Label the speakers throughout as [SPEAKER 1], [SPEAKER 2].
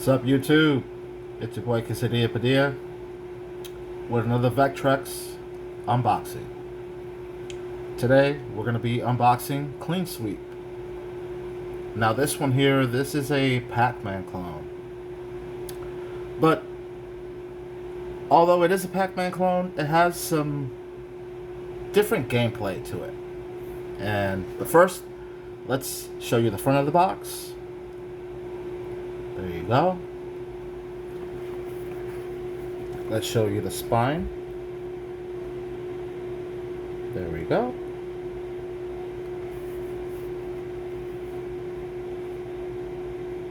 [SPEAKER 1] What's up, YouTube? It's your boy Quesadilla Padilla with another Vectrex unboxing. Today, we're going to be unboxing Clean Sweep. Now, this one here, this is a Pac-Man clone. But, although it is a Pac-Man clone, it has some different gameplay to it. But first, let's show you the front of the box. There you go. Let's show you the spine. There we go.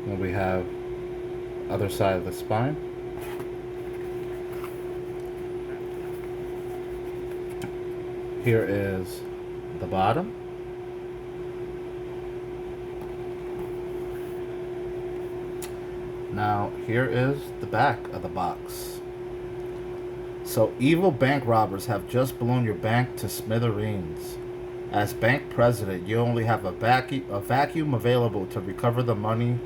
[SPEAKER 1] And we have other side of the spine. Here is the bottom. Now, here is the back of the box. So, evil bank robbers have just blown your bank to smithereens. As bank president, you only have a vacuum available to recover the money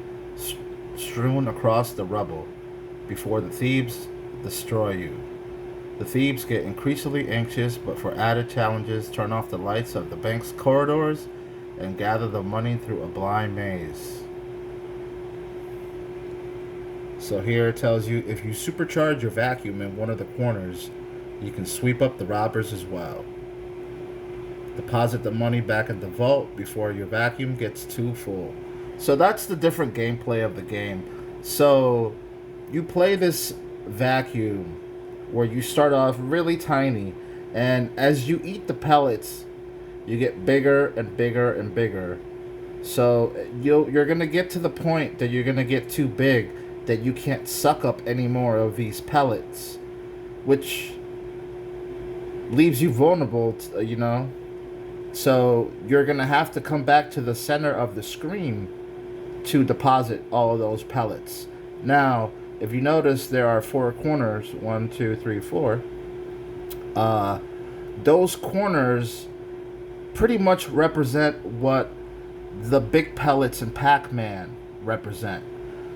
[SPEAKER 1] strewn across the rubble before the thieves destroy you. The thieves get increasingly anxious, but for added challenges, turn off the lights of the bank's corridors and gather the money through a blind maze. So here it tells you if you supercharge your vacuum in one of the corners, you can sweep up the robbers as well. Deposit the money back in the vault before your vacuum gets too full. So that's the different gameplay of the game. So you play this vacuum where you start off really tiny, and as you eat the pellets, you get bigger and bigger and bigger. So you're going to get to the point that you're going to get too big that you can't suck up any more of these pellets, which leaves you vulnerable, So you're going to have to come back to the center of the screen to deposit all of those pellets. Now, if you notice, there are 4 corners, 1, 2, 3, 4. Those corners pretty much represent what the big pellets in Pac-Man represent.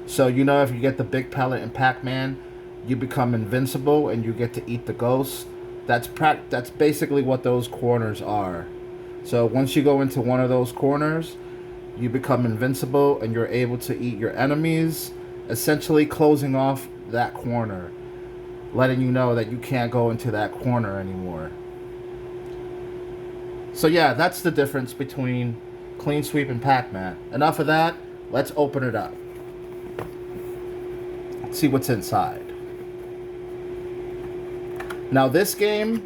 [SPEAKER 1] So, if you get the big pellet in Pac-Man, you become invincible and you get to eat the ghosts. That's basically what those corners are. So once you go into one of those corners, you become invincible and you're able to eat your enemies, essentially closing off that corner, letting you know that you can't go into that corner anymore. So yeah, that's the difference between Clean Sweep and Pac-Man. Enough of that, let's open it up. See what's inside. Now this game,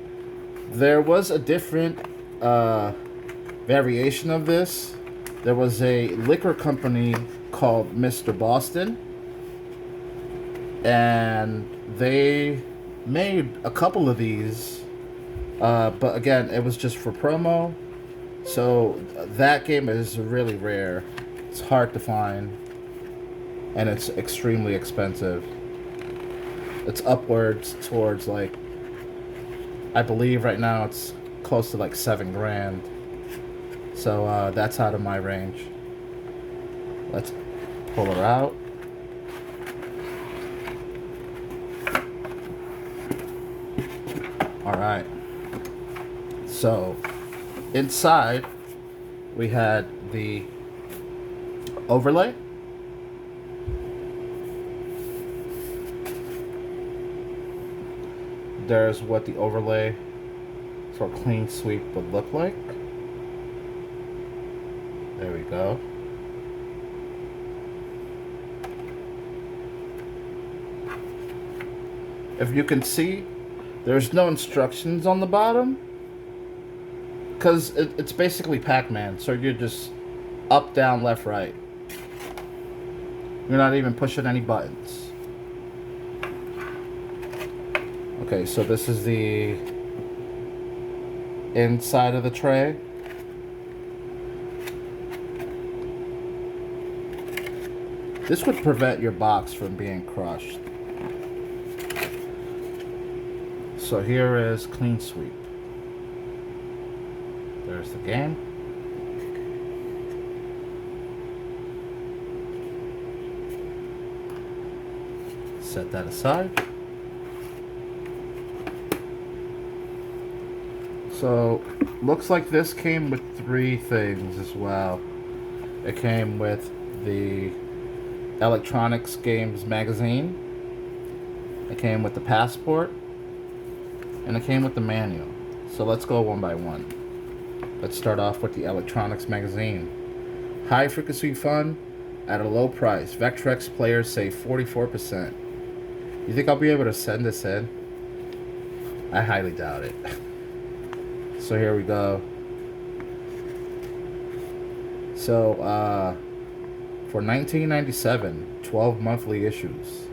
[SPEAKER 1] there was a different variation of this. There was a liquor company called Mr. Boston, and they made a couple of these, but again, it was just for promo. So that game is really rare. It's hard to find. And it's extremely expensive. It's upwards towards I believe right now it's close to $7 grand. So that's out of my range. Let's pull her out. Alright. So inside we had the overlay. There's what the overlay for Clean Sweep would look like. There we go. If you can see, there's no instructions on the bottom, because it's basically Pac-Man, so you're just up, down, left, right. You're not even pushing any buttons. Okay, so this is the inside of the tray. This would prevent your box from being crushed. So here is Clean Sweep. There's the game. Set that aside. So, looks like this came with 3 things as well. It came with the Electronics Games magazine. It came with the passport. And it came with the manual. So let's go one by one. Let's start off with the Electronics magazine. High frequency fun at a low price. Vectrex players save 44%. You think I'll be able to send this in? I highly doubt it. So here we go. So for $19.97, 12 monthly issues.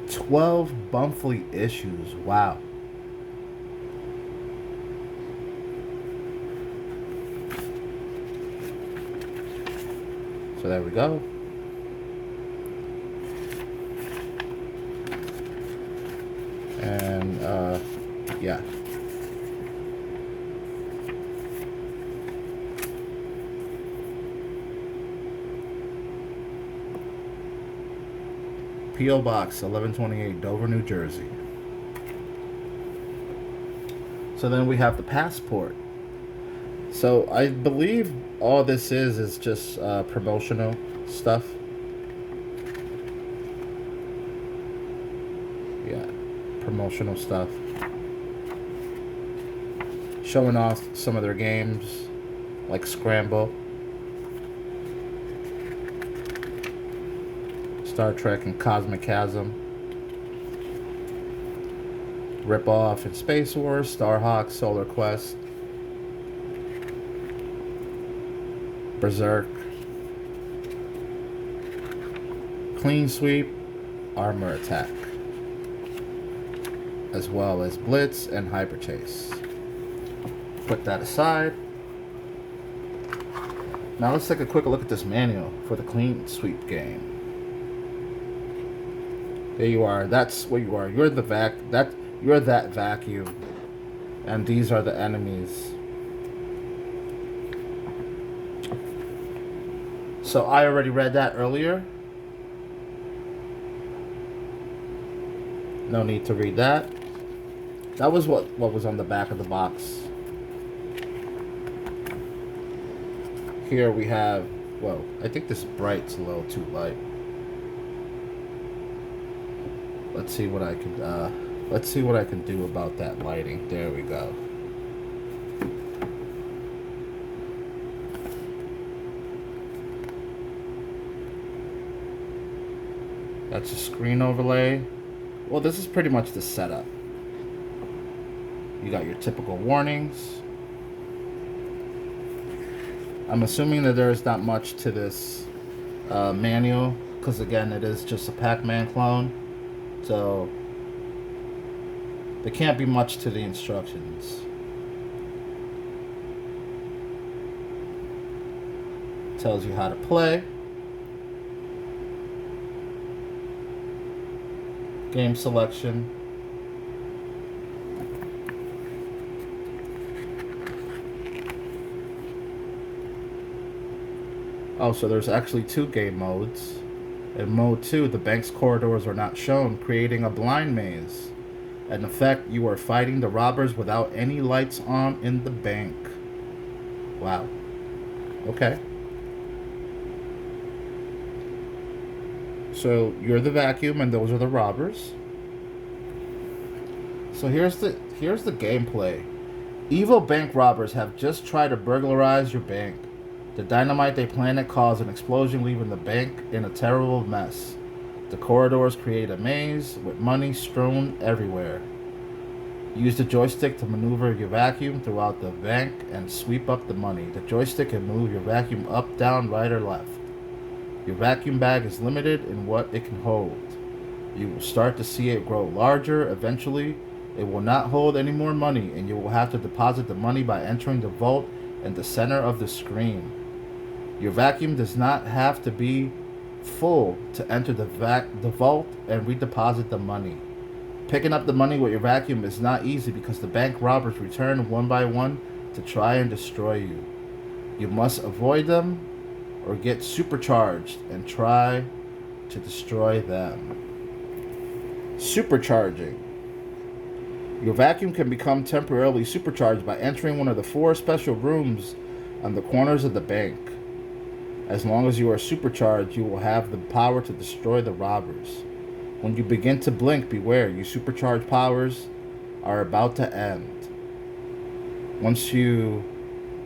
[SPEAKER 1] 12 monthly issues. Wow. So there we go. And yeah. P.O. Box 1128, Dover, New Jersey. So then we have the passport. So I believe all this is just promotional stuff. Yeah, promotional stuff. Showing off some of their games, like Scramble, Star Trek and Cosmic Chasm, Rip Off and Space Wars, Starhawk, Solar Quest, Berserk, Clean Sweep, Armor Attack, as well as Blitz and Hyper Chase. Put that aside. Now let's take a quick look at this manual for the Clean Sweep game. There you are. That's what you are. You're that vacuum, and these are the enemies. So I already read that earlier. No need to read that. That was what was on the back of the box. Here we have, well, I think this bright's a little too light. Let's see what I can do about that lighting. There we go. That's a screen overlay. Well, this is pretty much the setup. You got your typical warnings. I'm assuming that there's not much to this manual, because again, it is just a Pac-Man clone. So there can't be much to the instructions. Tells you how to play. Game selection. Oh, so there's actually 2 game modes. In mode 2, the bank's corridors are not shown, creating a blind maze. In effect, you are fighting the robbers without any lights on in the bank. Wow. Okay. So you're the vacuum and those are the robbers. So here's the gameplay. Evil bank robbers have just tried to burglarize your bank. The dynamite they planted caused an explosion, leaving the bank in a terrible mess. The corridors create a maze with money strewn everywhere. Use the joystick to maneuver your vacuum throughout the bank and sweep up the money. The joystick can move your vacuum up, down, right, or left. Your vacuum bag is limited in what it can hold. You will start to see it grow larger. Eventually, it will not hold any more money, and you will have to deposit the money by entering the vault in the center of the screen. Your vacuum does not have to be full to enter the vault and redeposit the money. Picking up the money with your vacuum is not easy because the bank robbers return one by one to try and destroy you. You must avoid them or get supercharged and try to destroy them. Supercharging. Your vacuum can become temporarily supercharged by entering one of the 4 special rooms on the corners of the bank. As long as you are supercharged, you will have the power to destroy the robbers. When you begin to blink, beware, your supercharged powers are about to end. Once you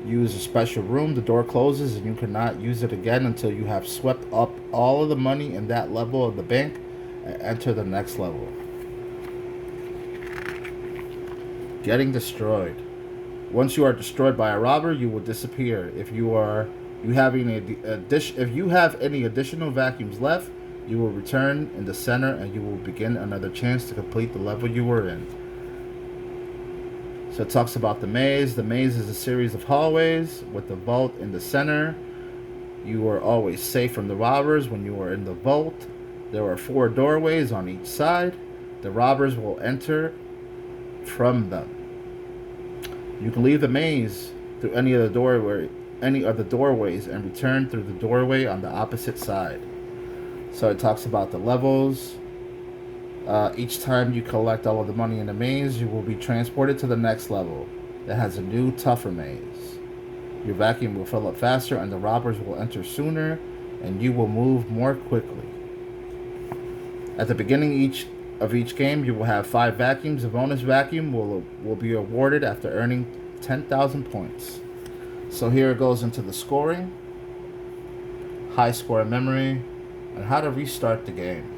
[SPEAKER 1] use a special room, the door closes and you cannot use it again until you have swept up all of the money in that level of the bank and enter the next level. Getting destroyed. Once you are destroyed by a robber, you will disappear. If you have any additional vacuums left, you will return in the center and you will begin another chance to complete the level you were in. So it talks about the maze. The maze is a series of hallways with the vault in the center. You are always safe from the robbers when you are in the vault. There are 4 doorways on each side. The robbers will enter from them. You can leave the maze through any of the doorways and return through the doorway on the opposite side. So it talks about the levels. Each time you collect all of the money in the maze, you will be transported to the next level that has a new, tougher maze. Your vacuum will fill up faster and the robbers will enter sooner and you will move more quickly. At the beginning of each game, you will have 5 vacuums. A bonus vacuum will be awarded after earning 10,000 points. So here it goes into the scoring, high score memory, and how to restart the game.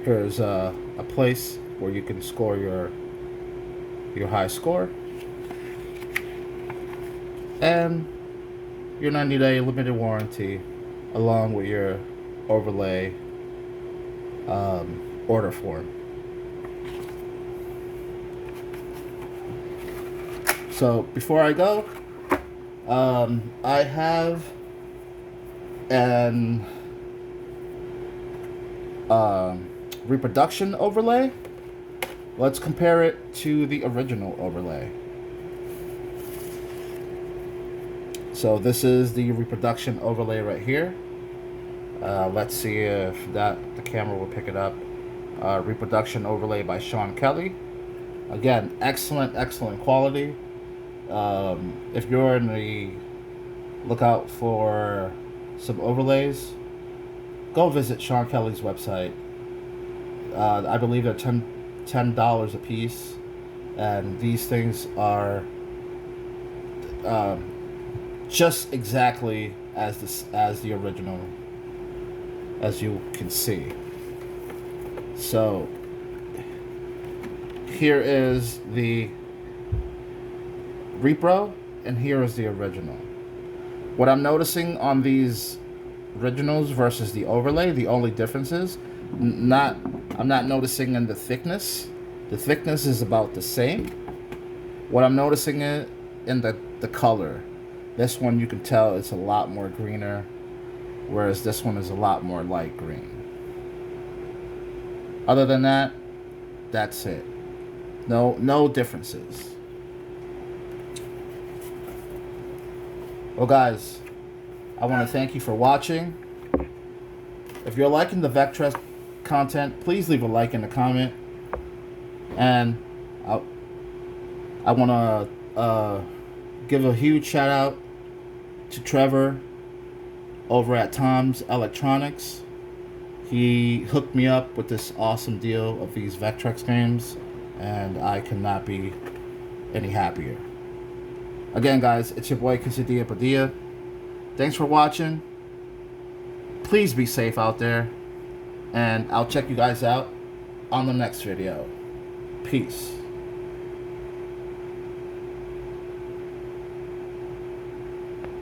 [SPEAKER 1] Here's a place where you can score your high score. And your 90-day limited warranty along with your overlay order form. So before I go, I have an reproduction overlay. Let's compare it to the original overlay. So this is the reproduction overlay right here. Let's see if the camera will pick it up. Reproduction overlay by Sean Kelly. Again, excellent quality. If you're in the lookout for some overlays, go visit Sean Kelly's website. I believe they're $10 a piece, and these things are just exactly as the original, as you can see. So here is the repro and here is the original. What I'm noticing on these originals versus the overlay, the only difference is I'm not noticing in the thickness. The thickness is about the same. What I'm noticing in the color. This one you can tell it's a lot more greener, whereas this one is a lot more light green. Other than that, that's it. No differences. Well, guys, I want to thank you for watching. If you're liking the Vectrex content, please leave a like and a comment. And I want to give a huge shout out to Trevor over at Tom's Electronics. He hooked me up with this awesome deal of these Vectrex games, and I could not be any happier. Again, guys, it's your boy Quesadilla Padilla. Thanks for watching. Please be safe out there, and I'll check you guys out on the next video. Peace.